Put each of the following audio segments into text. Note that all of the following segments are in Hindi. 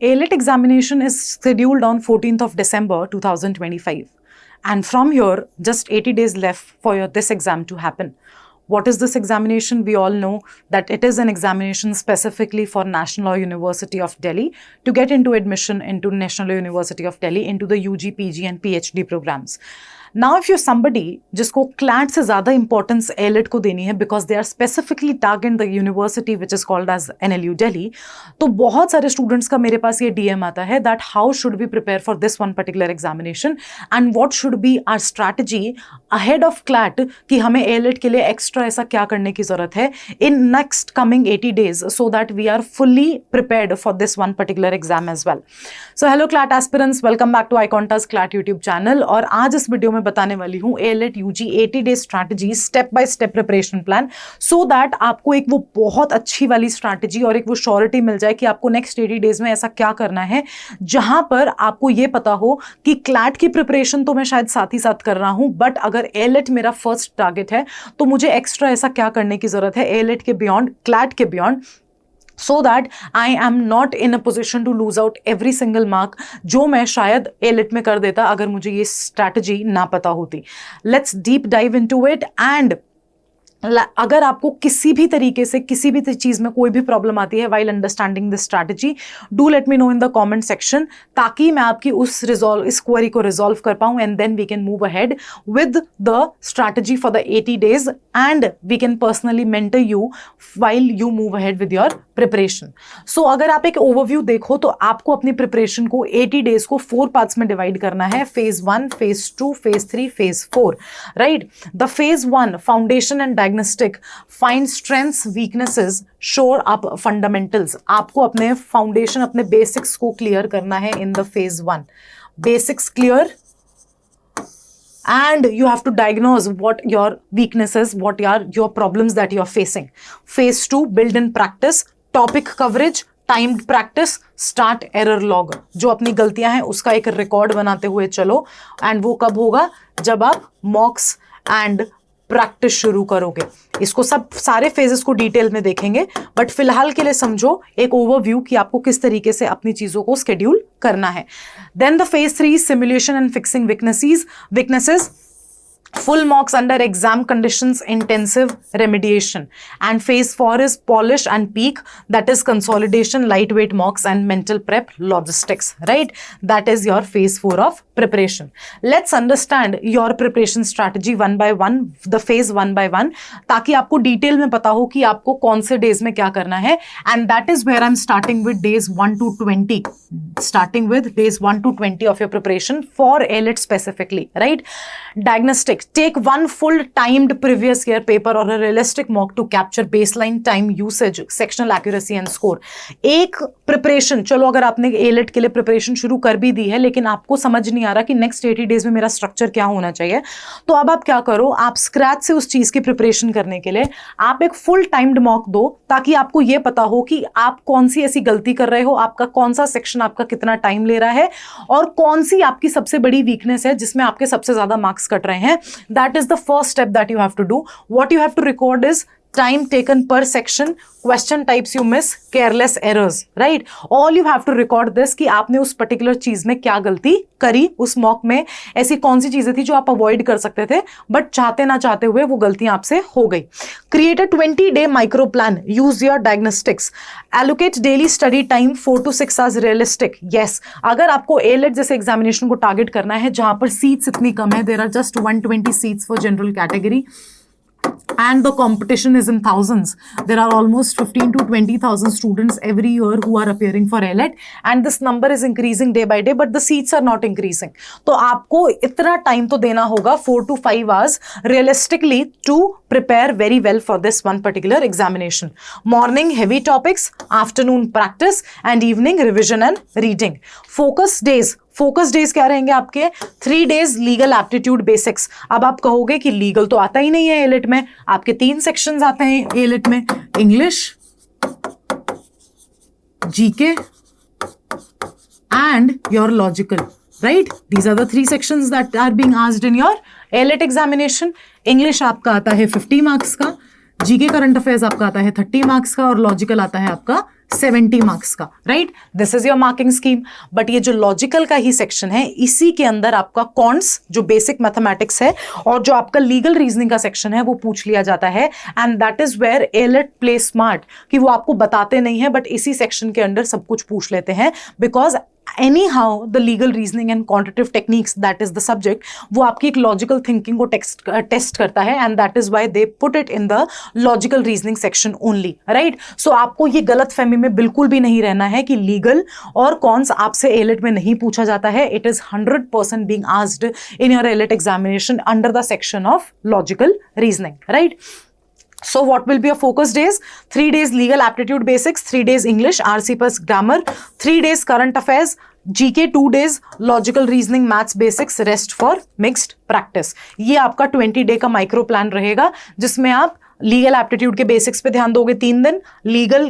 ALET examination is scheduled on 14th of December 2025. And from here, just 80 days left for this exam to happen. What is this examination? We all know that it is an examination specifically for National Law University of Delhi to get into admission into National Law University of Delhi into the UG, PG and PhD programs. Now, if you're somebody जिसको CLAT से ज़्यादा importance ALET को देनी है because they are specifically targeting the university which is called as NLU Delhi, तो बहुत सारे students का मेरे पास ये DM आता है that how should we prepare for this one particular examination and what should be our strategy ahead of CLAT कि हमें ALET के लिए extra ऐसा क्या करने की ज़रूरत है in next coming 80 days so that we are fully prepared for this one particular exam as well. So hello CLAT aspirants, welcome back to iConta's CLAT YouTube channel और आज इस वीडियो में बताने वाली हूं ALET UG 80 day strategy step by step preparation plan so that आपको एक वो बहुत अच्छी वाली स्ट्रैटेजी और एक वो श्योरिटी मिल जाए कि आपको नेक्स्ट 80 डेज में ऐसा क्या करना है जहां पर आपको ये पता हो कि क्लैट की प्रिपरेशन तो मैं शायद साथ ही साथ कर रहा हूं बट अगर ALET मेरा फर्स्ट टारगेट है तो मुझे एक्स्ट्रा ऐसा क्या करने की जरूरत है ALET के बियॉन्ड, क्लैट के beyond, so that I am not in a position to lose out every single mark जो मैं शायद ALET में कर देता अगर मुझे ये स्ट्रैटेजी ना पता होती. Let's deep dive into it and अगर आपको किसी भी तरीके से किसी भी चीज़ में कोई भी प्रॉब्लम आती है while understanding this strategy, do let me know in the comment section ताकि मैं आपकी इस क्वेरी को रिजॉल्व कर पाऊँ and then we can move ahead with the strategy for the 80 days and we can personally mentor you while you move ahead with your preparation. So अगर आप एक ओवरव्यू देखो तो आपको अपनी प्रिपरेशन को 80 डेज को 4 पार्ट्स में डिवाइड करना है. Phase 1, phase 2, phase 3, phase 4, right. The phase 1 foundation and diagnostic, find strengths, weaknesses, शोर अप फंडामेंटल्स. आपको अपने फाउंडेशन, अपने बेसिक्स को क्लियर करना है in the phase 1. Basics clear and you have to diagnose what your weaknesses, what are your problems that you are facing. Phase 2, build and practice, topic coverage, timed practice, start error log. जो अपनी गलतियां हैं उसका एक रिकॉर्ड बनाते हुए चलो एंड वो कब होगा जब आप मॉक्स एंड प्रैक्टिस शुरू करोगे. इसको सब सारे फेजेस को डिटेल में देखेंगे बट फिलहाल के लिए समझो एक ओवरव्यू कि आपको किस तरीके से अपनी चीजों को स्केड्यूल करना है. Then the phase 3 simulation and fixing weaknesses, full mocks under exam conditions, intensive remediation. And phase 4 is polish and peak, that is consolidation, lightweight mocks and mental prep logistics, right? That is your phase 4 of preparation. Let's understand your preparation strategy one by one, the phase one by one, ताकि आपको डिटेल में पता हो कि आपको कौन से डेज में क्या करना है. And that is where I'm starting with days 1 to 20. Starting with days 1 to 20 of your preparation for ALET specifically, right? Diagnostic. Take one full timed previous year paper or a realistic mock to capture baseline time usage, sectional accuracy and score. एक प्रिपरेशन, चलो अगर आपने ALET के लिए प्रिपरेशन शुरू कर भी दी है लेकिन आपको समझ नहीं आ रहा कि नेक्स्ट 80 डेज में मेरा स्ट्रक्चर क्या होना चाहिए, तो अब आप क्या करो, आप स्क्रैच से उस चीज की प्रिपरेशन करने के लिए आप एक फुल टाइम्ड मॉक दो ताकि आपको ये पता हो कि आप कौन सी ऐसी गलती कर रहे हो, आपका कौन सा सेक्शन आपका कितना टाइम ले रहा है और कौन सी आपकी सबसे बड़ी वीकनेस है जिसमें आपके सबसे ज्यादा मार्क्स कट रहे हैं. That is the first step that you have to do. What you have to record is time taken per section, question types you miss, careless errors, right? All you have to record this कि आपने उस पर्टिकुलर चीज में क्या गलती करी, उस मॉक में ऐसी कौन सी चीजें थी जो आप अवॉइड कर सकते थे बट चाहते ना चाहते हुए वो गलतियां आपसे हो गई. Create a 20-day micro plan, use your diagnostics, allocate daily study time 4 to 6 hours realistic. Yes, अगर आपको ALET जैसे एग्जामिनेशन को टारगेट करना है जहां पर सीट्स इतनी कम है, there are just 120 seats for general category and the competition is in thousands. There are almost 15 to 20,000 students every year who are appearing for ALET and this number is increasing day by day but the seats are not increasing. तो आपको इतना टाइम तो देना होगा 4 to 5 hours realistically to prepare very well for this one particular examination. Morning heavy topics, afternoon practice and evening revision and reading. Focus days क्या रहेंगे आपके? 3 days लीगल एप्टीट्यूड बेसिक्स. अब आप कहोगे कि लीगल तो आता ही नहीं है ALET में, आपके 3 सेक्शंस आते हैं ALET में, English, GK and your logical, right? These are the 3 sections that are being asked in your ALET examination. English आपका आता है 50 मार्क्स का, GK करंट अफेयर्स आपका आता है 30 मार्क्स का और लॉजिकल आता है आपका 70 मार्क्स का, right? This is your marking scheme. But ये जो लॉजिकल का ही सेक्शन है, इसी के अंदर आपका कॉन्ट्स जो बेसिक मैथमेटिक्स है और जो आपका लीगल रीजनिंग का सेक्शन है वो पूछ लिया जाता है. And that is where AILET play smart, कि वो आपको बताते नहीं है बट इसी सेक्शन के अंदर सब कुछ पूछ लेते हैं. Because anyhow the legal reasoning and quantitative techniques, that is the subject, वो आपकी एक logical thinking को टेस्ट करता है. and that is why they put it in the logical reasoning section only, right? so आपको ये गलत फहमी में बिल्कुल भी नहीं रहना है कि legal और कॉन्स आपसे एलेट में नहीं पूछा जाता है. it is 100% being asked in your ALET examination under the section of logical reasoning, right? So what will be your focus days? 3 days legal aptitude basics, 3 days English, RC plus grammar, 3 days current affairs, GK, 2 days logical reasoning, maths basics, rest for mixed practice. ये आपका 20 डे का माइक्रो प्लान रहेगा जिसमें आप लीगल एप्टीट्यूड के बेसिक्स पे ध्यान दोगे 3 दिन, लीगल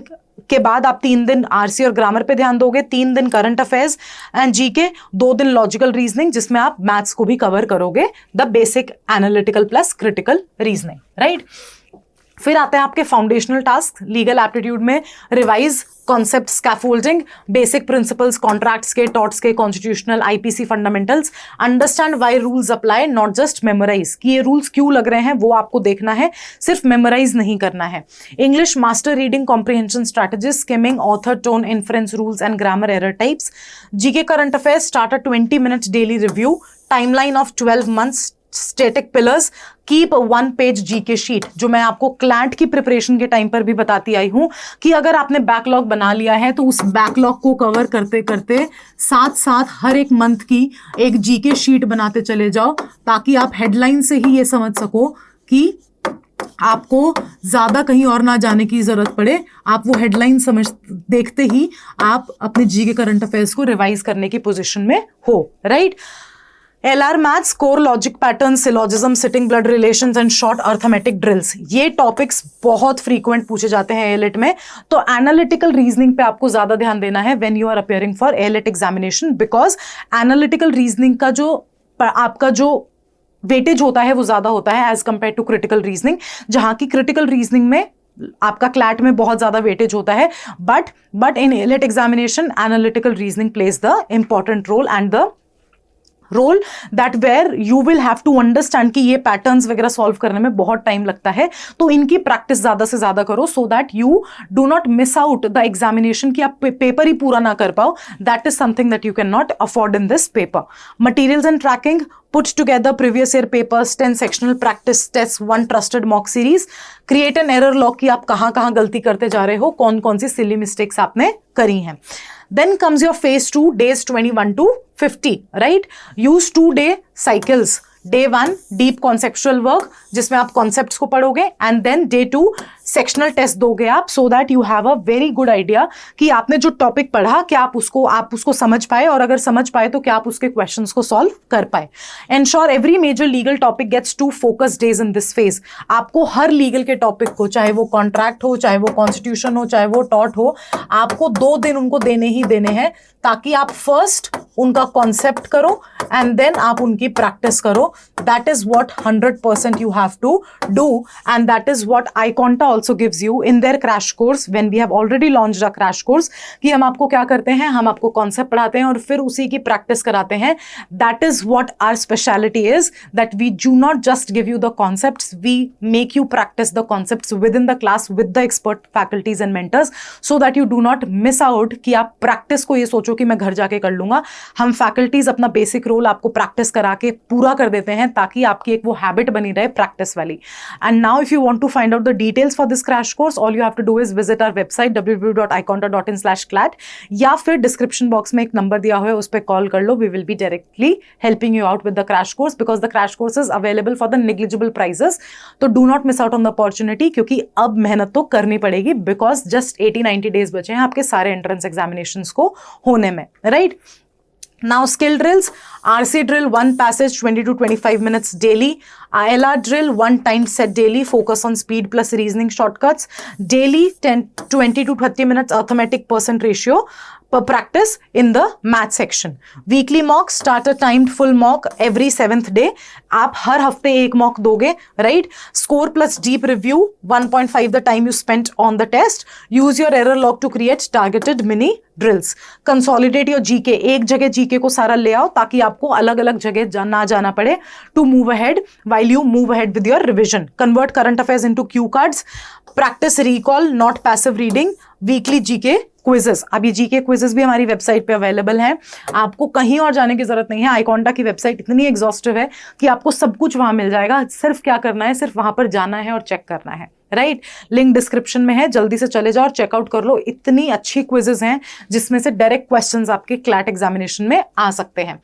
के बाद आप 3 दिन आरसी और ग्रामर पे ध्यान दोगे, 3 दिन करंट अफेयर्स एंड जीके, 2 दिन लॉजिकल रीजनिंग जिसमें आप मैथ्स को भी कवर करोगे, the basic analytical plus critical reasoning, right? फिर आते हैं आपके फाउंडेशनल टास्क लीगल एप्टीट्यूड में. Revise concept, scaffolding, basic principles contracts के, टॉर्ट्स के, constitutional, IPC fundamentals, understand why rules apply, not just memorise, कि ये रूल्स क्यों लग रहे हैं वो आपको देखना है, सिर्फ मेमोराइज नहीं करना है. English master reading comprehension strategies, skimming, author, tone, inference rules and grammar error types. GK current affairs, start a 20 minutes daily review, timeline of 12 months, static pillars, keep 1 page GK sheet, जो मैं आपको क्लैट की प्रिपरेशन के टाइम पर भी बताती आई हूं कि अगर आपने बैकलॉग बना लिया है तो उस बैकलॉग को कवर करते करते साथ साथ हर एक मंथ की एक जीके शीट बनाते चले जाओ, ताकि आप हेडलाइन से ही ये समझ सको कि आपको ज्यादा कहीं और ना जाने की जरूरत पड़े. आप वो हेडलाइन समझ देखते ही आप अपने जीके करंट अफेयर्स को रिवाइज करने की पोजिशन में हो, right? LR maths, core logic pattern, syllogism, sitting blood relations and short arithmetic drills, ये टॉपिक्स बहुत फ्रीक्वेंट पूछे जाते हैं एलेट में. तो एनालिटिकल रीजनिंग पे आपको ज्यादा ध्यान देना है when you are appearing for AILET examination, because analytical reasoning का जो आपका जो वेटेज होता है वो ज्यादा होता है as compare to critical reasoning, जहां की क्रिटिकल रीजनिंग में आपका क्लैट में बहुत ज्यादा वेटेज होता है. But in AILET examination analytical reasoning plays the important role and the role that where you will have to understand कि ये पैटर्न्स वगैरह सॉल्व करने में बहुत टाइम लगता है. तो इनकी प्रैक्टिस ज्यादा से ज्यादा करो so that you do not miss out the examination, कि आप पेपर ही पूरा ना कर पाओ. That is something that you can not afford in this paper. Materials and tracking, put together previous year papers, 10 sectional practice tests, 1 trusted mock series, create an error log कि आप कहाँ कहाँ गलती करते जा रहे हो, कौन कौन सी silly mistakes आपने करी हैं. Then comes your phase 2, days 21 to 50, right? Use 2-day cycles. Day 1 deep conceptual work जिसमें आप कॉन्सेप्ट्स को पढ़ोगे, and then Day 2 sectional test दोगे आप, so that you have a very good idea कि आपने जो टॉपिक पढ़ा क्या आप उसको समझ पाए, और अगर समझ पाए तो क्या आप उसके क्वेश्चंस को सॉल्व कर पाए. Ensure every major legal topic gets 2 focus days in this phase. आपको हर लीगल के टॉपिक को, चाहे वो कॉन्ट्रैक्ट हो, चाहे वो कॉन्स्टिट्यूशन हो, चाहे वो टॉर्ट हो, आपको 2 दिन उनको देने ही देने हैं, ताकि आप फर्स्ट उनका कॉन्सेप्ट करो एंड देन आप उनकी प्रैक्टिस करो. That is what 100% you have to do, and that is what iConta also gives you in their crash course when we have already launched a crash course, कि हम आपको क्या करते हैं, हम आपको कॉन्सेप्ट पढ़ाते हैं और फिर उसी की प्रैक्टिस कराते हैं. That is what our speciality is, that we do not just give you the concepts, we make you practice the concepts within the class with the expert faculties and mentors, so that you do not miss out कि आप प्रैक्टिस को ये सोचो कि मैं घर जाके कर लूंगा. हम फैकल्टीज अपना बेसिक रोल आपको प्रैक्टिस करा के पूरा कर देते हैं, ताकि आपकी एक वो हैबिट बनी रहे प्रैक्टिस वाली. And now if you want to find out the details for this crash course, all you have to do is visit our website www.iconta.in/clat, या फिर डिस्क्रिप्शन बॉक्स में एक नंबर दिया हुआ है, उस पर कॉल कर लो. We will be directly helping you out with the crash course, because the crash course is available for the negligible prices. तो do not miss out on the opportunity, क्योंकि अब मेहनत तो करनी पड़ेगी, बिकॉज जस्ट 80-90 डेज बचे हैं आपके सारे एंट्रेंस एग्जामिनेशन को होने में, right? Now skill drills, RC drill 1 passage 20 to 25 minutes daily, ILR drill 1 time set daily, focus on speed plus reasoning shortcuts, daily 20 to 30 minutes arithmetic percent ratio, practice in the math section. Weekly mock, start a timed full mock every 7th day. आप हर हफ्ते एक mock दोगे, right? Score plus deep review, 1.5 the time you spent on the test. Use your error log to create targeted mini drills. Consolidate your GK. एक जगह GK को सारा ले आओ ताकि आपको अलग अलग जगह ना जाना पड़े to move ahead while you move ahead with your revision. Convert current affairs into cue cards. Practice recall, not passive reading. Weekly GK quizzes. अब ये जीके क्विजेस भी हमारी वेबसाइट पे अवेलेबल हैं. आपको कहीं और जाने की जरूरत नहीं है. आईकॉन्टा की वेबसाइट इतनी एग्जॉस्टिव है कि आपको सब कुछ वहां मिल जाएगा. सिर्फ क्या करना है, सिर्फ वहां पर जाना है और चेक करना है, राइट? लिंक डिस्क्रिप्शन में है, जल्दी से चले जाओ और चेकआउट कर लो. इतनी अच्छी क्विजेस हैं जिसमें से डायरेक्ट क्वेश्चंस आपके क्लैट एग्जामिनेशन में आ सकते हैं.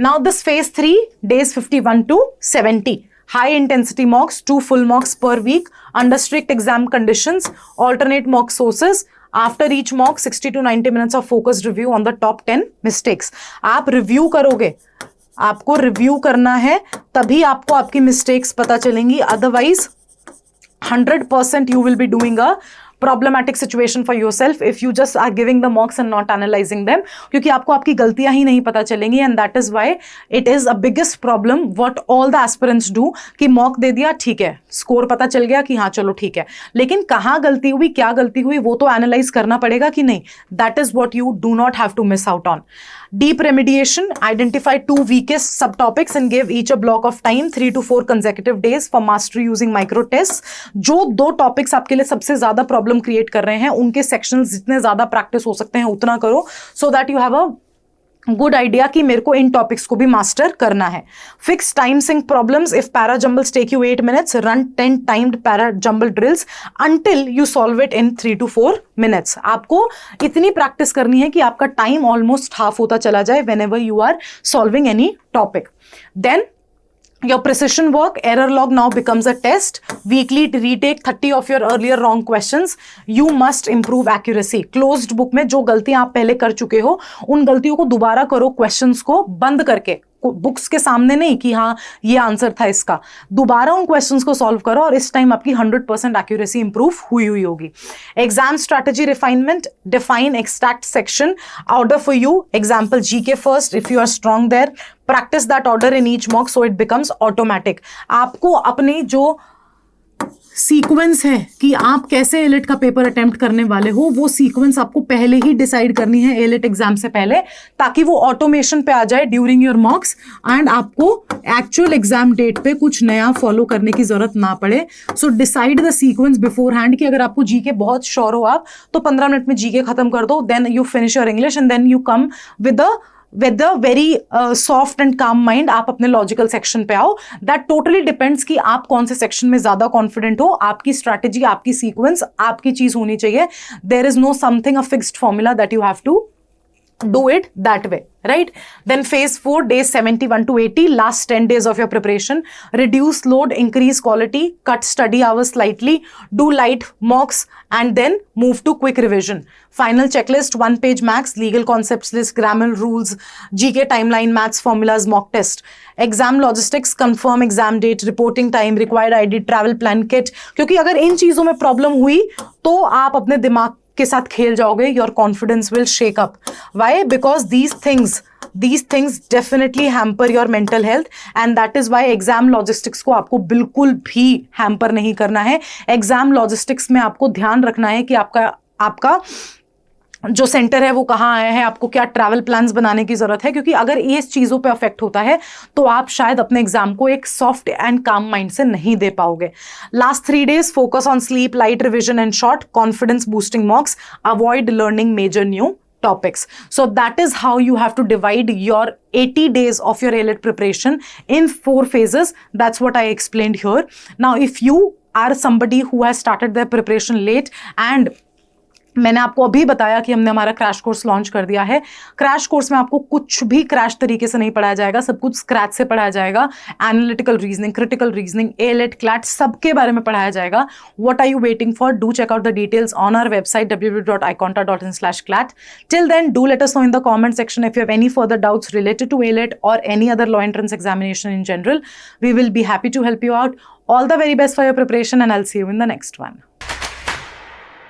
Now this phase 3 days 51 to 70. High intensity mocks, 2 full mocks per week under strict exam conditions, alternate mock sources. After each mock, 60 to 90 minutes of focused review on the top 10 mistakes. आप रिव्यू करोगे, आपको रिव्यू करना है, तभी आपको आपकी मिस्टेक्स पता चलेंगी. Otherwise 100% you will be doing a problematic situation for yourself if you just are giving the mocks and not analyzing them, क्योंकि आपको आपकी गलतियां ही नहीं पता चलेंगी. and that is why it is a biggest problem what all the aspirants do कि mock दे दिया, ठीक है, स्कोर पता चल गया कि हाँ चलो ठीक है, लेकिन कहाँ गलती हुई, क्या गलती हुई, वो तो एनालाइज करना पड़ेगा कि नहीं. that is what you do not have to miss out on. Deep remediation, identify 2 weakest subtopics and give each a block of time 3 to 4 consecutive days for mastery using micro tests. जो 2 टॉपिक्स आपके लिए सबसे ज्यादा प्रॉब्लम क्रिएट कर रहे हैं उनके सेक्शंस जितने ज्यादा प्रैक्टिस हो सकते हैं उतना करो, so that you have a good idea कि मेरे को इन टॉपिक्स को भी मास्टर करना है. Fix time sink problems. If para jumbles take you 8 minutes, run 10 timed para jumble drills until you solve it in 3 to 4 minutes. आपको इतनी प्रैक्टिस करनी है कि आपका टाइम ऑलमोस्ट हाफ होता चला जाए whenever you are solving any topic. Then your precision work, error log now becomes a test. Weekly retake 30 of your earlier wrong questions. You must improve accuracy. Closed book में जो गलतियां आप पहले कर चुके हो उन गलतियों को दोबारा करो, क्वेश्चंस को बंद करके, बुक्स के सामने नहीं कि हाँ ये आंसर था इसका. दोबारा उन क्वेश्चंस को सॉल्व करो और इस टाइम आपकी 100% एक्यूरेसी इंप्रूव हुई होगी. Exam strategy refinement. Define extract section order for you. Example GK first if you are strong there. Practice that order in each mock so it becomes automatic. आपको अपनी जो सीक्वेंस है कि आप कैसे एलिट का पेपर अटेम्प्ट करने वाले हो, वो सीक्वेंस आपको पहले ही डिसाइड करनी है एलिट एग्जाम से पहले, ताकि वो ऑटोमेशन पे आ जाए ड्यूरिंग योर मॉक्स एंड आपको एक्चुअल एग्जाम डेट पे कुछ नया फॉलो करने की जरूरत ना पड़े. So decide the sequence before hand कि अगर आपको जीके बहुत श्योर हो आप तो 15 मिनट में जीके खत्म कर दो, then you finish your English and then you come with a very soft and calm mind आप अपने लॉजिकल सेक्शन पे आओ. दैट टोटली डिपेंड्स कि आप कौन से सेक्शन में ज्यादा कॉन्फिडेंट हो. आपकी स्ट्रैटेजी, आपकी सीक्वेंस, आपकी चीज होनी चाहिए. There is no something a fixed formula that you have to do it that way, right? Then phase 4 days 71 to 80, last 10 days of your preparation. Reduce load, increase quality, cut study hours slightly, do light mocks and then move to quick revision. Final checklist, 1 page max, legal concepts list, grammar rules, GK timeline, maths formulas, mock test. Exam logistics, confirm exam date, reporting time, required ID, travel plan kit. क्योंकि अगर इन चीजों में प्रॉब्लम हुई तो आप अपने दिमाग के साथ खेल जाओगे. Your confidence will shake up. Why? Because these things definitely hamper your mental health and that is why exam logistics को आपको बिल्कुल भी hamper नहीं करना है. exam logistics में आपको ध्यान रखना है कि आपका जो सेंटर है वो कहाँ आया है, आपको क्या ट्रैवल प्लान्स बनाने की जरूरत है, क्योंकि अगर ये चीजों पे अफेक्ट होता है तो आप शायद अपने एग्जाम को एक सॉफ्ट एंड काम माइंड से नहीं दे पाओगे. Last 3 days focus on sleep, light revision and short confidence boosting mocks. Avoid learning major new topics. So that is how you have to divide your 80 days of your AILET preparation in 4 phases. That's what I explained here. Now, if you are somebody who has started their preparation late and मैंने आपको अभी बताया कि हमने हमारा क्रैश कोर्स लॉन्च कर दिया है. क्रैश कोर्स में आपको कुछ भी क्रैश तरीके से नहीं पढ़ाया जाएगा, सब कुछ स्क्रैच से पढ़ाया जाएगा. Analytical reasoning, critical reasoning, AILET, CLAT, सबके बारे में पढ़ाया जाएगा. What are you waiting for? Do check out the details on our website www.iconta.in/clat. Till then, do let us know in the comment section if you have any further doubts related to AILET or any other law entrance examination in general. We will be happy to help you out. All the very best for your preparation and I'll see you in the next one.